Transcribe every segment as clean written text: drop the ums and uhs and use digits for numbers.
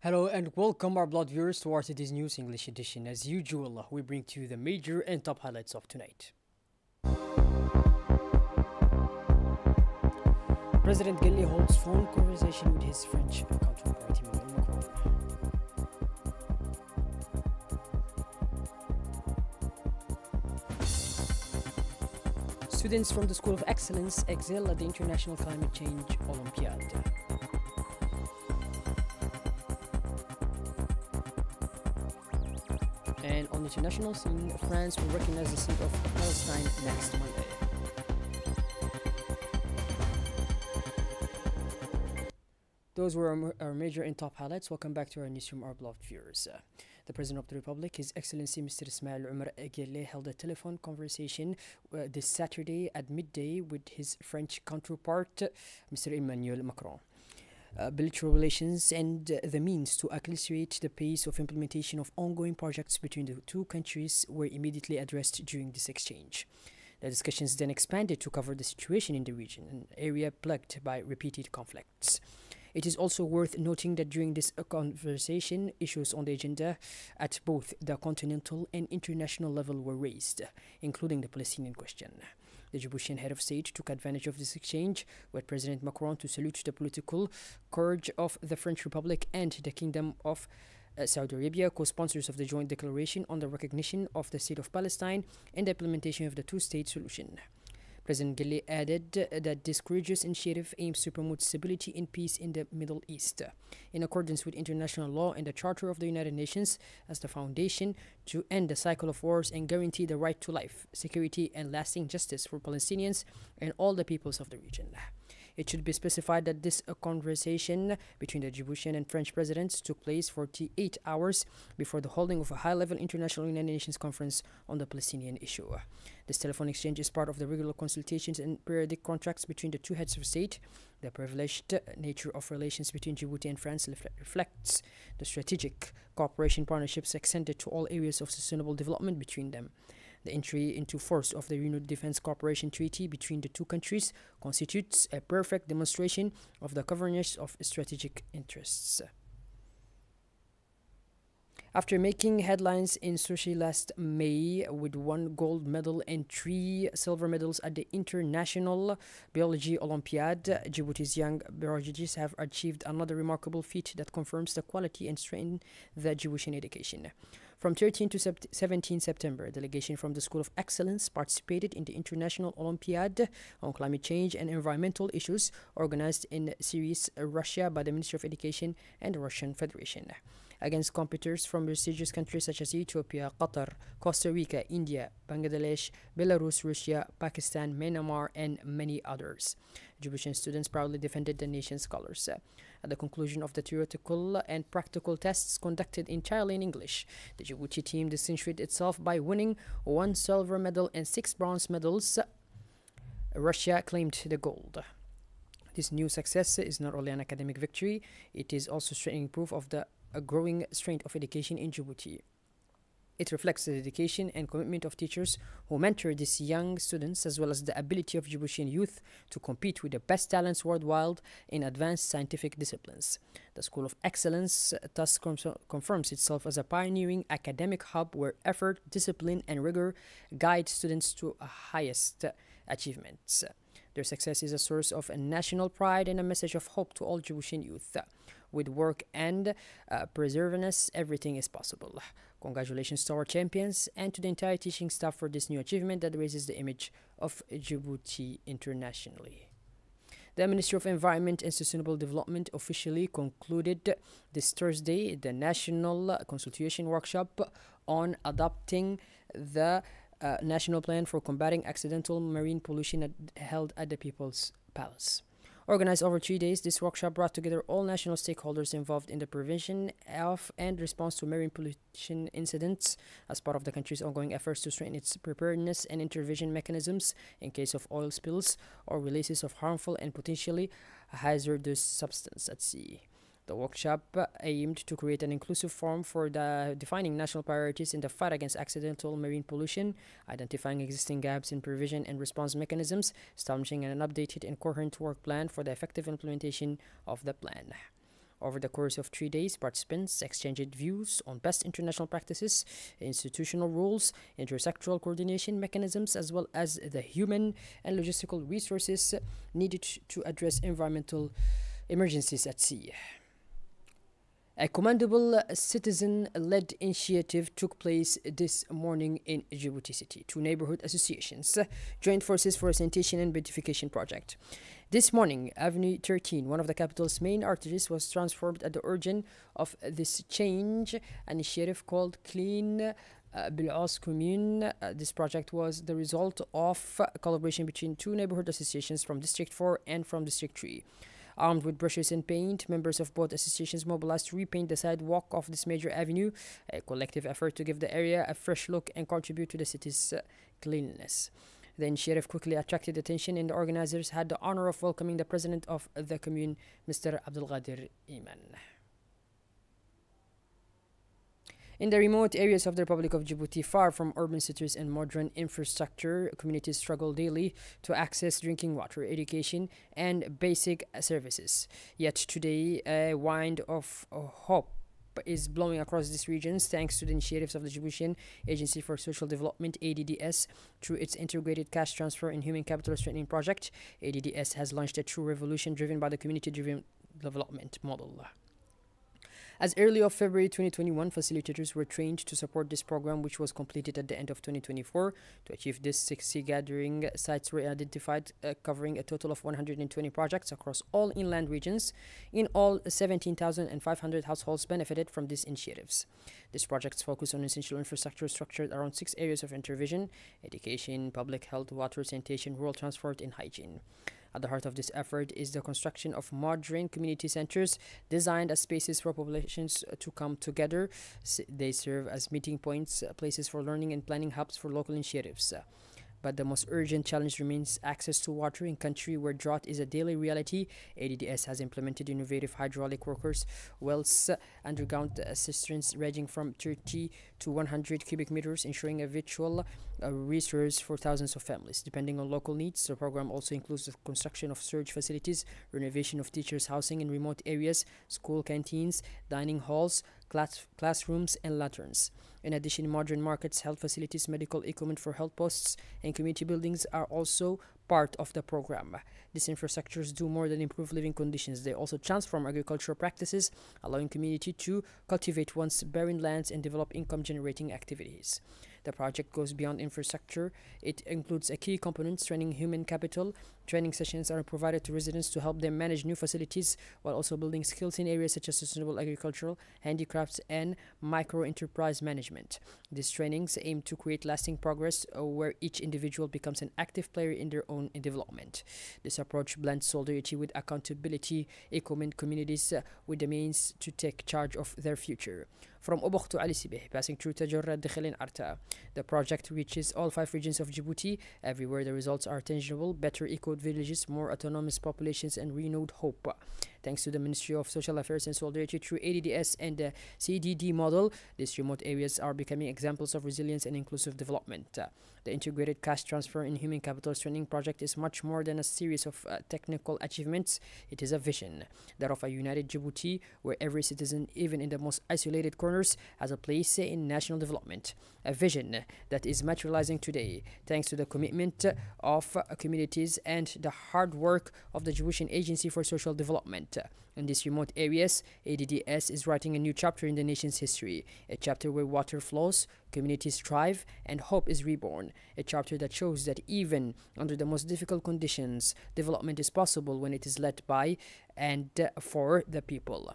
Hello and welcome our blood viewers to our today's news English edition. As usual, we bring to you the major and top highlights of tonight. President Ghali holds phone conversation with his French counterpart Emmanuel Macron. Students from the School of Excellence excel at the International Climate Change Olympiad. And on the international scene, France will recognize the state of Palestine next Monday. Those were our major and top highlights. Welcome back to our newsroom, our beloved viewers. The President of the Republic, His Excellency Mr. Ismail Omar Guelleh, held a telephone conversation this Saturday at midday with his French counterpart, Mr. Emmanuel Macron. Bilateral relations and the means to accelerate the pace of implementation of ongoing projects between the two countries were immediately addressed during this exchange. The discussions then expanded to cover the situation in the region, an area plagued by repeated conflicts. It is also worth noting that during this conversation, issues on the agenda at both the continental and international level were raised, including the Palestinian question. The Djiboutian head of state took advantage of this exchange with President Macron to salute the political courage of the French Republic and the Kingdom of Saudi Arabia, co-sponsors of the joint declaration on the recognition of the state of Palestine and the implementation of the two-state solution. President Ghali added that this courageous initiative aims to promote stability and peace in the Middle East, in accordance with international law and the Charter of the United Nations as the foundation to end the cycle of wars and guarantee the right to life, security, and lasting justice for Palestinians and all the peoples of the region. It should be specified that this conversation between the Djiboutian and French presidents took place 48 hours before the holding of a high-level international United Nations conference on the Palestinian issue. This telephone exchange is part of the regular consultations and periodic contracts between the two heads of state. The privileged nature of relations between Djibouti and France reflects the strategic cooperation partnerships extended to all areas of sustainable development between them. The entry into force of the Renewed Defense Cooperation Treaty between the two countries constitutes a perfect demonstration of the convergence of strategic interests. After making headlines in Sochi last May with 1 gold medal and 3 silver medals at the International Biology Olympiad, Djibouti's young biologists have achieved another remarkable feat that confirms the quality and strength of the Djiboutian education. From 13 to 17 September, a delegation from the School of Excellence participated in the International Olympiad on Climate Change and Environmental Issues organized in Syris, Russia by the Ministry of Education and the Russian Federation, against competitors from prestigious countries such as Ethiopia, Qatar, Costa Rica, India, Bangladesh, Belarus, Russia, Pakistan, Myanmar, and many others. Djiboutian students proudly defended the nation's colors. At the conclusion of the theoretical and practical tests conducted entirely in English, the Djibouti team distinguished itself by winning 1 silver medal and 6 bronze medals. Russia claimed the gold. This new success is not only an academic victory, it is also strengthening proof of the growing strength of education in Djibouti. It reflects the dedication and commitment of teachers who mentor these young students, as well as the ability of Djiboutian youth to compete with the best talents worldwide in advanced scientific disciplines. The School of Excellence thus confirms itself as a pioneering academic hub where effort, discipline, and rigor guide students to highest achievements. Their success is a source of national pride and a message of hope to all Djiboutian youth. With work and perseverance, everything is possible. Congratulations to our champions and to the entire teaching staff for this new achievement that raises the image of Djibouti internationally. The Ministry of Environment and Sustainable Development officially concluded this Thursday the National Consultation Workshop on adopting the National Plan for Combating Accidental Marine Pollution held at the People's Palace. Organized over 3 days, this workshop brought together all national stakeholders involved in the prevention of and response to marine pollution incidents as part of the country's ongoing efforts to strengthen its preparedness and intervention mechanisms in case of oil spills or releases of harmful and potentially hazardous substance at sea. The workshop aimed to create an inclusive forum for defining national priorities in the fight against accidental marine pollution, identifying existing gaps in prevention and response mechanisms, establishing an updated and coherent work plan for the effective implementation of the plan. Over the course of 3 days, participants exchanged views on best international practices, institutional rules, intersectoral coordination mechanisms, as well as the human and logistical resources needed to address environmental emergencies at sea. A commendable citizen-led initiative took place this morning in Djibouti City. Two neighborhood associations joined forces for a sanitation and beautification project. This morning, Avenue 13, one of the capital's main arteries, was transformed at the origin of this change initiative called Clean Bil'Aus Commune. This project was the result of collaboration between two neighborhood associations from District 4 and from District 3. Armed with brushes and paint, members of both associations mobilized to repaint the sidewalk of this major avenue, a collective effort to give the area a fresh look and contribute to the city's cleanliness. The initiative quickly attracted attention, and the organizers had the honor of welcoming the president of the commune, Mr. Abdelghadir Iman. In the remote areas of the Republic of Djibouti, far from urban centers and modern infrastructure, communities struggle daily to access drinking water, education, and basic services. Yet today, a wind of hope is blowing across these regions thanks to the initiatives of the Djiboutian Agency for Social Development, ADDS, through its integrated cash transfer and human capital strengthening project. ADDS has launched a true revolution driven by the community-driven development model. As early of February 2021, facilitators were trained to support this program, which was completed at the end of 2024. To achieve this, 60 gathering sites were identified, covering a total of 120 projects across all inland regions. In all, 17,500 households benefited from these initiatives. These projects focus on essential infrastructure structured around 6 areas of intervention: education, public health, water, sanitation, rural transport, and hygiene. At the heart of this effort is the construction of modern community centers designed as spaces for populations to come together. They serve as meeting points, places for learning, and planning hubs for local initiatives. But the most urgent challenge remains access to water in country where drought is a daily reality. ADDS has implemented innovative hydraulic workers, wells, underground cisterns ranging from 30 to 100 cubic meters, ensuring a virtual resource for thousands of families. Depending on local needs, the program also includes the construction of storage facilities, renovation of teachers' housing in remote areas, school canteens, dining halls, classrooms, and lanterns. In addition, modern markets, health facilities, medical equipment for health posts, and community buildings are also part of the program. These infrastructures do more than improve living conditions. They also transform agricultural practices, allowing community to cultivate once barren lands and develop income-generating activities. The project goes beyond infrastructure. It includes a key component, training human capital. Training sessions are provided to residents to help them manage new facilities while also building skills in areas such as sustainable agricultural, handicrafts, and micro-enterprise management. These trainings aim to create lasting progress where each individual becomes an active player in their own development. This approach blends solidarity with accountability, equipping communities with the means to take charge of their future. From Obokh to Ali Sibeh, passing through Tajorra, Dekhel, and Arta, the project reaches all 5 regions of Djibouti. Everywhere the results are tangible: better equipped villages, more autonomous populations, and renewed hope. Thanks to the Ministry of Social Affairs and Solidarity through ADDS and the CDD model, these remote areas are becoming examples of resilience and inclusive development. The integrated cash transfer and human capital strengthening project is much more than a series of technical achievements. It is a vision, that of a united Djibouti where every citizen, even in the most isolated corners, has a place in national development. A vision that is materializing today thanks to the commitment of communities and the hard work of the Djiboutian Agency for Social Development. In these remote areas, ADDS is writing a new chapter in the nation's history, a chapter where water flows, communities thrive, and hope is reborn, a chapter that shows that even under the most difficult conditions, development is possible when it is led by and for the people.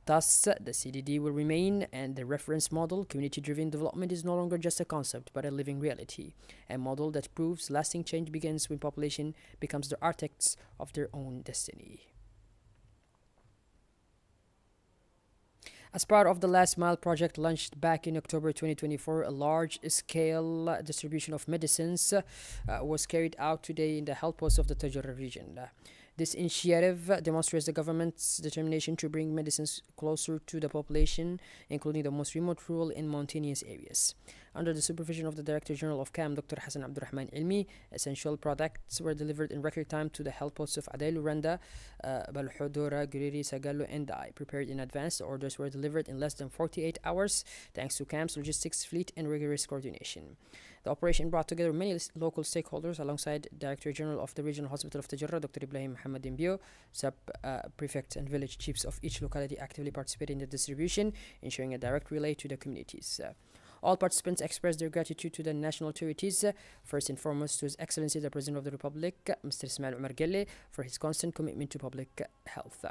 Thus, the CDD will remain, and the reference model, community-driven development, is no longer just a concept, but a living reality, a model that proves lasting change begins when population becomes the architects of their own destiny. As part of the Last Mile project launched back in October 2024, a large-scale distribution of medicines was carried out today in the health post of the Tajorra region. This initiative demonstrates the government's determination to bring medicines closer to the population, including the most remote, rural, and mountainous areas. Under the supervision of the Director General of CAM, Dr. Hassan Abdurrahman Ilmi, essential products were delivered in record time to the health posts of Adailu, Randa, Balhodora, Guriri, Sagallo, and Dai. Prepared in advance, the orders were delivered in less than 48 hours thanks to CAM's logistics fleet and rigorous coordination. The operation brought together many local stakeholders alongside Director General of the Regional Hospital of Tajarrah, Dr. Ibrahim Muhammad Dimbio, sub-prefects and village chiefs of each locality actively participated in the distribution, ensuring a direct relay to the communities. All participants expressed their gratitude to the national authorities, first and foremost to His Excellency the President of the Republic, Mr. Ismail Omar Gelle, for his constant commitment to public health.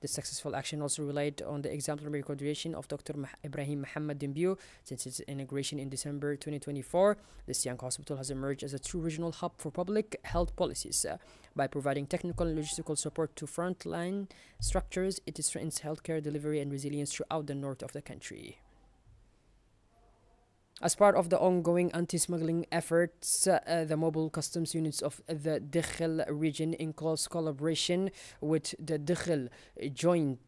This successful action also relied on the exemplary coordination of Dr. Ibrahim Muhammad Dimbio. Since its inauguration in December 2024, this young hospital has emerged as a true regional hub for public health policies. By providing technical and logistical support to frontline structures, it strengthens healthcare delivery and resilience throughout the north of the country. As part of the ongoing anti-smuggling efforts, the mobile customs units of the Dakhil region, in close collaboration with the Dakhil Joint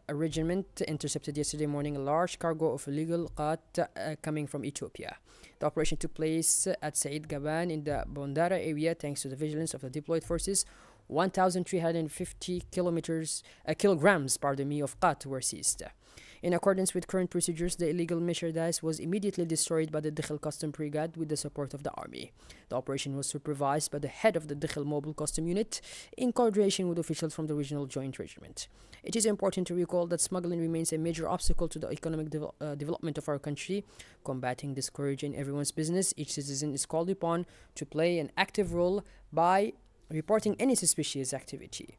Regiment, intercepted yesterday morning a large cargo of illegal qat coming from Ethiopia. The operation took place at Said Gaban in the Bondara area thanks to the vigilance of the deployed forces. 1,350 kilograms of qat were seized. In accordance with current procedures, the illegal merchandise was immediately destroyed by the Dakhil Custom Brigade with the support of the army. The operation was supervised by the head of the Dakhil Mobile Custom Unit in coordination with officials from the Regional Joint Regiment. It is important to recall that smuggling remains a major obstacle to the economic development of our country. Combating this scourge in everyone's business, each citizen is called upon to play an active role by reporting any suspicious activity.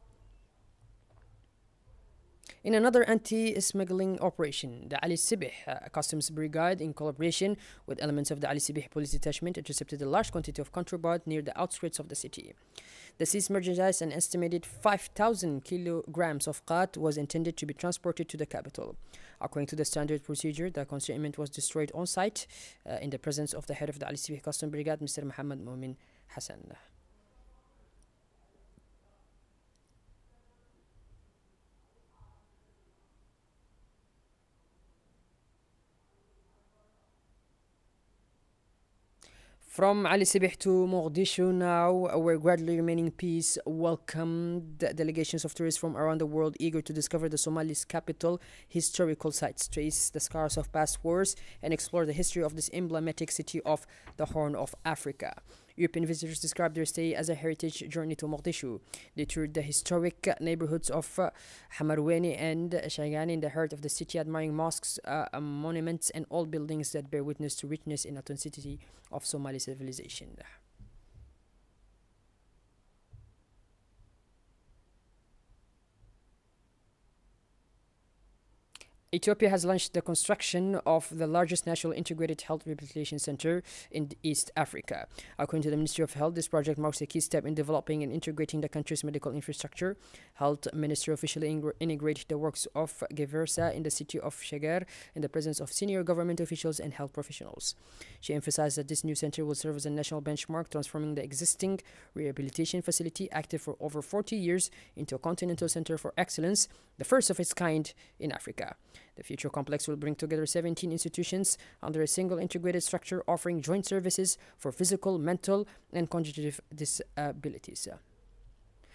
In another anti-smuggling operation, the Ali Sibih Customs Brigade, in collaboration with elements of the Ali Sibih Police Detachment, intercepted a large quantity of contraband near the outskirts of the city. The seized merchandise, an estimated 5,000 kilograms of qat, was intended to be transported to the capital. According to the standard procedure, the consignment was destroyed on site in the presence of the head of the Ali Sibih Customs Brigade, Mr. Muhammad Mumin Hassan. From Ali Sibih to Mogadishu now, where gradually remaining peace welcomed delegations of tourists from around the world eager to discover the Somali's capital historical sites, trace the scars of past wars, and explore the history of this emblematic city of the Horn of Africa. European visitors described their stay as a heritage journey to Mogadishu. They toured the historic neighborhoods of Hamarweni and Shayani in the heart of the city, admiring mosques, monuments, and old buildings that bear witness to richness and authenticity of Somali civilization. Ethiopia has launched the construction of the largest national integrated health rehabilitation center in East Africa. According to the Ministry of Health, this project marks a key step in developing and integrating the country's medical infrastructure. Health Minister officially inaugurated the works of Geversa in the city of Sheger in the presence of senior government officials and health professionals. She emphasized that this new center will serve as a national benchmark, transforming the existing rehabilitation facility, active for over 40 years, into a continental center for excellence, the first of its kind in Africa. The future complex will bring together 17 institutions under a single integrated structure, offering joint services for physical, mental, and cognitive disabilities.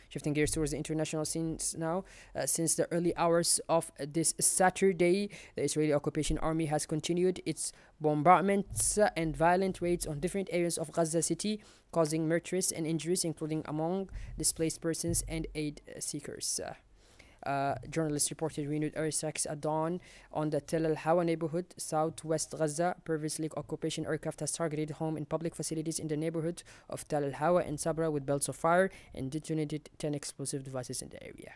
Shifting gears towards the international scenes now, since the early hours of this Saturday, the Israeli occupation army has continued its bombardments and violent raids on different areas of Gaza City, causing murders and injuries, including among displaced persons and aid seekers. Journalists reported renewed airstrikes at dawn on the Tel El Hawa neighborhood, southwest Gaza. Previously, occupation aircraft has targeted home and public facilities in the neighborhood of Tel El Hawa and Sabra with belts of fire and detonated 10 explosive devices in the area.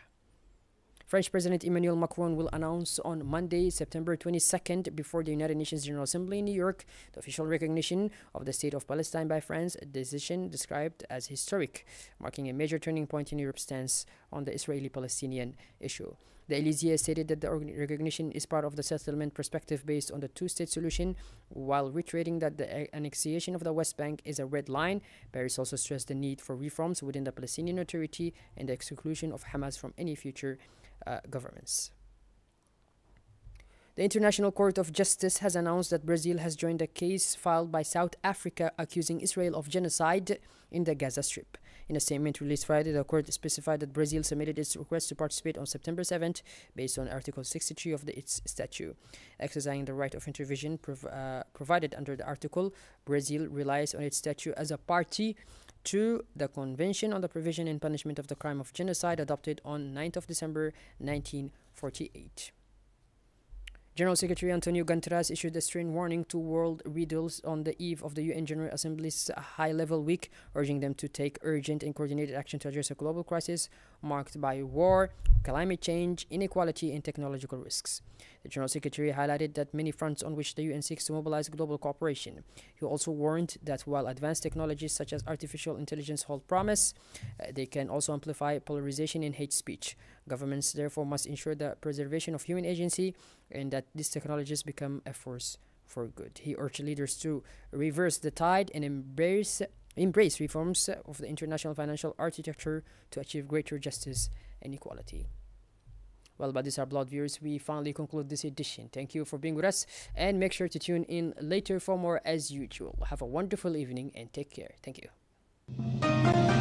French President Emmanuel Macron will announce on Monday, September 22nd, before the United Nations General Assembly in New York, the official recognition of the State of Palestine by France, a decision described as historic, marking a major turning point in Europe's stance on the Israeli-Palestinian issue. The Elysee stated that the recognition is part of the settlement perspective based on the two-state solution, while reiterating that the annexation of the West Bank is a red line. Paris also stressed the need for reforms within the Palestinian Authority and the exclusion of Hamas from any future governments. The International Court of Justice has announced that Brazil has joined a case filed by South Africa accusing Israel of genocide in the Gaza Strip. In a statement released Friday, the court specified that Brazil submitted its request to participate on September 7th based on Article 63 of its statute. Exercising the right of intervention provided under the article, Brazil relies on its statute as a party to the Convention on the Prevention and Punishment of the Crime of Genocide adopted on 9th of December 1948. General Secretary Antonio Guterres issued a stern warning to world leaders on the eve of the UN General Assembly's high-level week, urging them to take urgent and coordinated action to address a global crisis marked by war, climate change, inequality, and technological risks. The General Secretary highlighted that many fronts on which the UN seeks to mobilize global cooperation. He also warned that while advanced technologies such as artificial intelligence hold promise, they can also amplify polarization and hate speech. Governments therefore must ensure the preservation of human agency and that these technologies become a force for good. He urged leaders to reverse the tide and embrace reforms of the international financial architecture to achieve greater justice and equality. Well, but these are Blood viewers. We finally conclude this edition. Thank you for being with us, and make sure to tune in later for more as usual. Have a wonderful evening and take care. Thank you.